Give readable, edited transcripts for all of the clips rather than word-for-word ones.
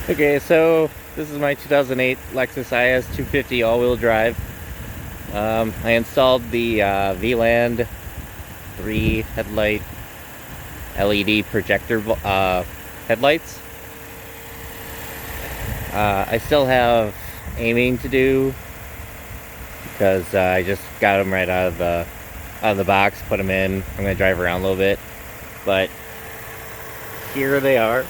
Okay, so this is my 2008 Lexus is250 all-wheel drive. I installed the VLAND 3 headlight LED projector headlights. I still have aiming to do because I just got them right out of the box, put them in. I'm gonna drive around a little bit, but here they are.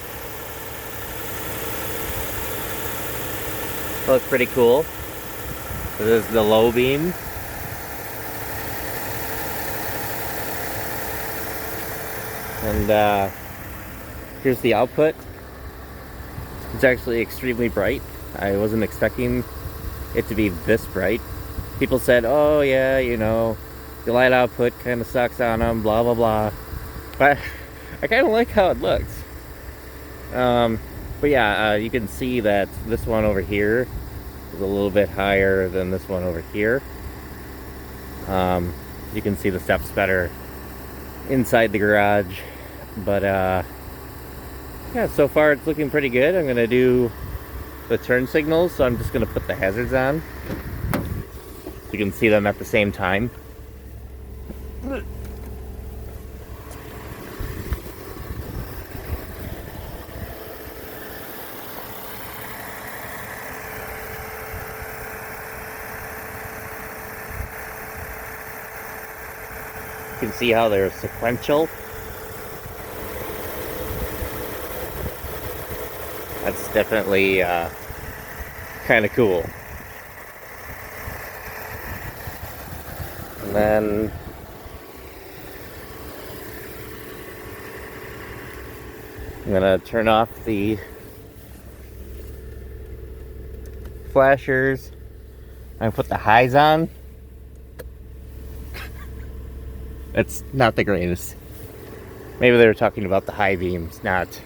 Looks pretty cool. This is the low beam. And here's the output. It's actually extremely bright. I wasn't expecting it to be this bright. People said, oh yeah, you know, the light output kind of sucks on them, blah blah blah. But I kind of like how it looks. But yeah, you can see that this one over here is a little bit higher than this one over here. You can see the steps better inside the garage. But yeah, so far it's looking pretty good. I'm gonna do the turn signals, so I'm just gonna put the hazards on so you can see them at the same time. You can see how they're sequential. That's definitely kind of cool. And then I'm gonna turn off the flashers. I'm gonna put the highs on. It's not the greatest. Maybe they were talking about the high beams not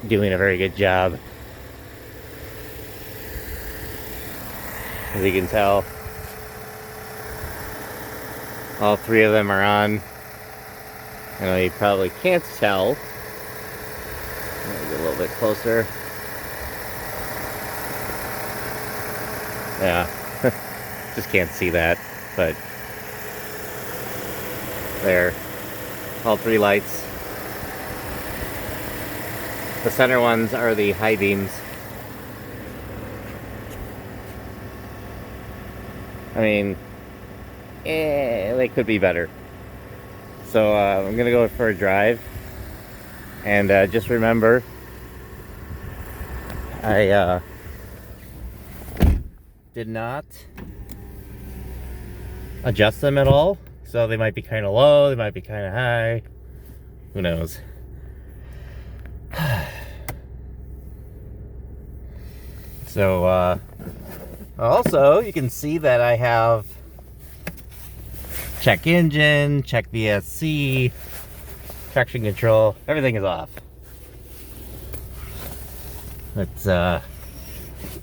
doing a very good job. As you can tell, all three of them are on. I know you probably can't tell. Maybe a little bit closer. Yeah, just can't see that, but there, all three lights. The center ones are the high beams. I mean, they could be better. So I'm gonna go for a drive, and just remember, I did not adjust them at all. So they might be kind of low, they might be kind of high. Who knows? So, also, you can see that I have check engine, check VSC, traction control, everything is off. But,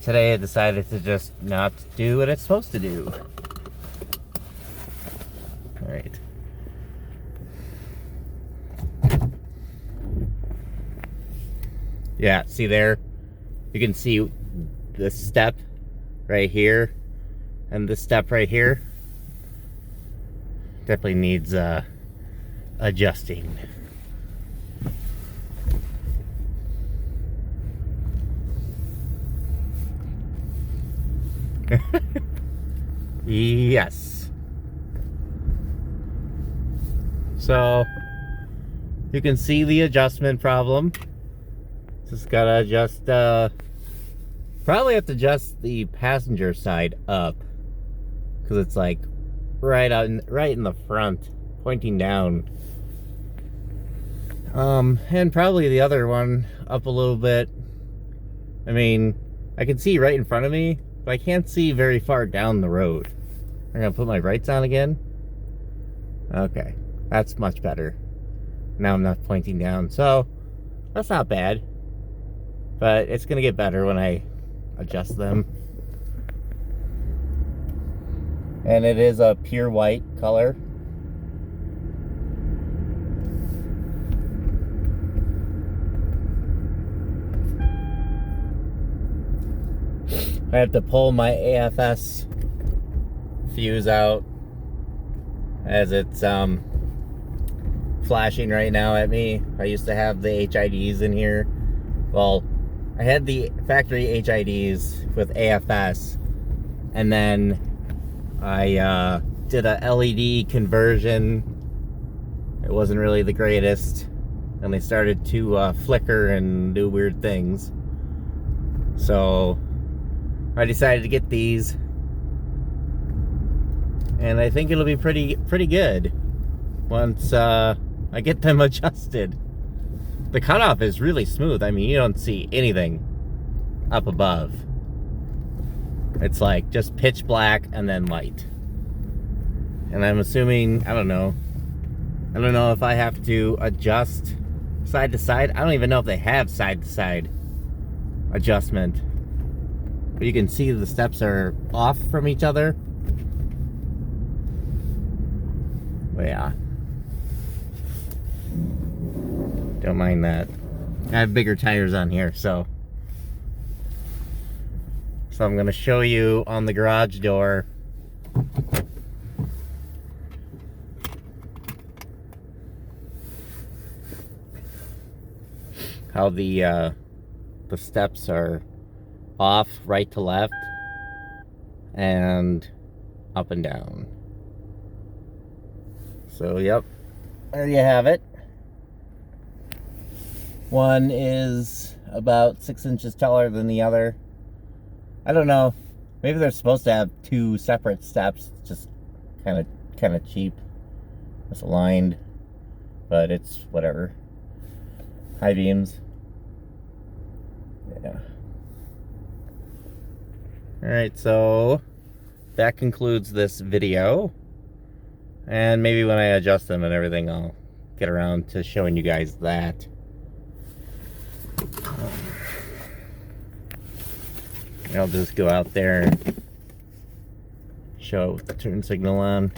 today I decided to just not do what it's supposed to do. Alright. Yeah, see there? You can see this step right here and this step right here. Definitely needs adjusting. Yes. So you can see the adjustment problem. Just gotta adjust, probably have to adjust the passenger side up, because it's like right in the front, pointing down. And probably the other one up a little bit. I mean, I can see right in front of me, but I can't see very far down the road. I'm gonna put my brights on again. Okay, that's much better. Now I'm not pointing down, so that's not bad. But it's gonna get better when I adjust them. And it is a pure white color. I have to pull my AFS fuse out as it's flashing right now at me. I used to have the HIDs in here. Well, I had the factory HIDs with AFS, and then I did a LED conversion. It wasn't really the greatest, and they started to flicker and do weird things. So I decided to get these, and I think it'll be pretty good once I get them adjusted. The cutoff is really smooth. I mean, you don't see anything up above. It's like just pitch black and then light. And I'm assuming, I don't know if I have to adjust side to side. I don't even know if they have side to side adjustment. But you can see the steps are off from each other. But yeah. Don't mind that. I have bigger tires on here, so I'm going to show you on the garage door how the steps are off right to left and up and down. So yep, there you have it. One is about 6 inches taller than the other. I don't know. Maybe they're supposed to have two separate steps. It's just kind of cheap. It's aligned, but it's whatever. High beams. Yeah. All right, so that concludes this video. And maybe when I adjust them and everything, I'll get around to showing you guys that. I'll just go out there and show the turn signal on.